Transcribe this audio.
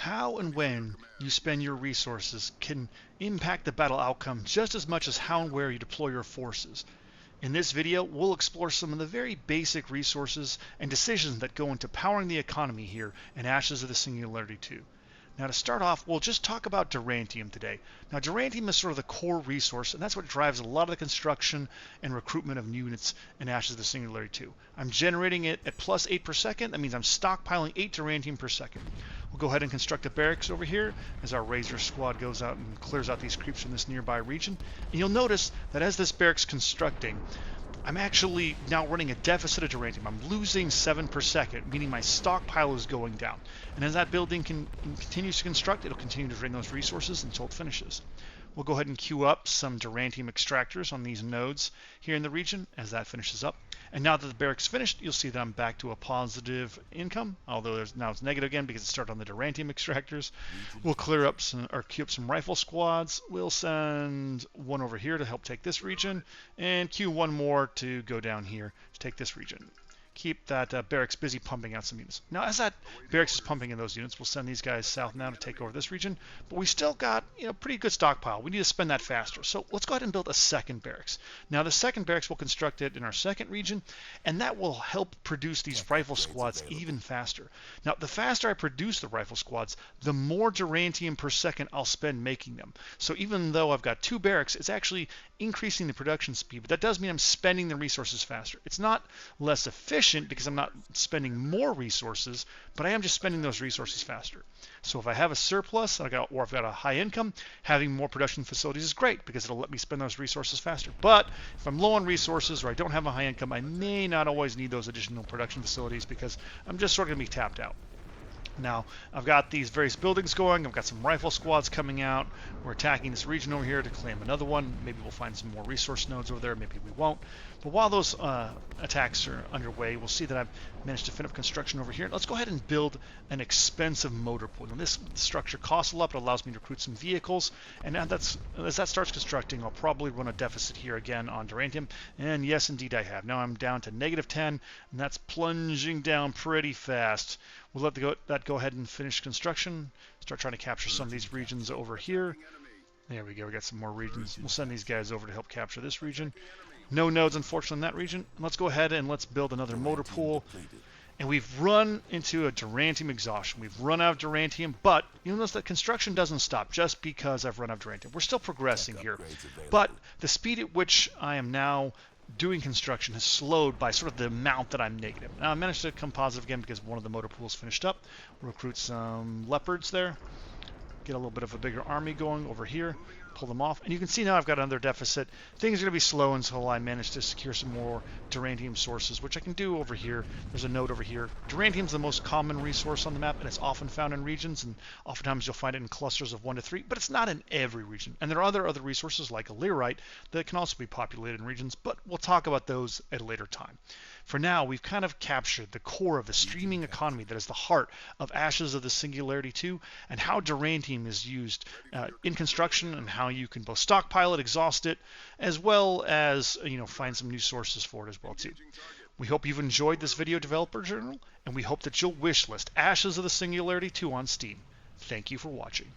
How and when you spend your resources can impact the battle outcome just as much as how and where you deploy your forces. In this video, we'll explore some of the very basic resources and decisions that go into powering the economy here in Ashes of the Singularity II. Now to start off, we'll just talk about Durantium today. Now Durantium is sort of the core resource, and that's what drives a lot of the construction and recruitment of units in Ashes of the Singularity II. I'm generating it at plus 8 per second. That means I'm stockpiling 8 Durantium per second. We'll go ahead and construct a barracks over here as our Razor squad goes out and clears out these creeps from this nearby region. And you'll notice that as this barracks constructing, I'm actually now running a deficit of Durantium. I'm losing 7 per second, meaning my stockpile is going down. And as that building continues to construct, it'll continue to drain those resources until it finishes. We'll go ahead and queue up some Durantium extractors on these nodes here in the region as that finishes up. And now that the barracks finished, you'll see that I'm back to a positive income, although now it's negative again because it started on the Durantium extractors. We'll clear up queue up some rifle squads. We'll send one over here to help take this region, and queue one more to go down here to take this region. Keep that barracks busy pumping out some units. Now, as that barracks is pumping in those units, we'll send these guys south now to take over this region. But we still got pretty good stockpile. We need to spend that faster. So let's go ahead and build a second barracks. Now, the second barracks, we'll construct it in our second region, and that will help produce these rifle squads even faster. Now, the faster I produce the rifle squads, the more Durantium per second I'll spend making them. So even though I've got 2 barracks, it's actually increasing the production speed, but that does mean I'm spending the resources faster. It's not less efficient because I'm not spending more resources, but I am just spending those resources faster. So if I have a surplus or I've got a high income, having more production facilities is great because it'll let me spend those resources faster. But if I'm low on resources or I don't have a high income, I may not always need those additional production facilities because I'm just sort of going to be tapped out. Now, I've got these various buildings going. I've got some rifle squads coming out. We're attacking this region over here to claim another one. Maybe we'll find some more resource nodes over there. Maybe we won't. But while those attacks are underway, we'll see that I've managed to finish up construction over here. Let's go ahead and build an expensive motor pool. Now, this structure costs a lot, but allows me to recruit some vehicles. And as that starts constructing, I'll probably run a deficit here again on Durantium. And yes, indeed, I have. Now I'm down to negative 10, and that's plunging down pretty fast. We'll let that go ahead and finish construction. Start trying to capture some of these regions over here. There we go. We got some more regions. We'll send these guys over to help capture this region. No nodes, unfortunately, in that region. Let's go ahead and let's build another motor pool. And we've run into a Durantium exhaustion. We've run out of Durantium, but you'll notice that construction doesn't stop just because I've run out of Durantium. We're still progressing here. But the speed at which I am now doing construction has slowed by sort of the amount that I'm negative. Now I managed to come positive again because one of the motor pools finished up. We'll recruit some leopards there. Get a little bit of a bigger army going over here. Pull them off. And you can see now I've got another deficit. Things are going to be slow until I manage to secure some more Durantium sources, which I can do over here. There's a node over here. Durantium is the most common resource on the map, and it's often found in regions, and oftentimes you'll find it in clusters of 1 to 3, but it's not in every region. And there are other resources like Illyrite that can also be populated in regions, but we'll talk about those at a later time. For now, we've kind of captured the core of the streaming economy that is the heart of Ashes of the Singularity II, and how Durantium is used in construction, and how you can both stockpile it, exhaust it, as well as find some new sources for it as well too. We hope you've enjoyed this video developer journal, and we hope that you'll wishlist Ashes of the Singularity II on Steam. Thank you for watching.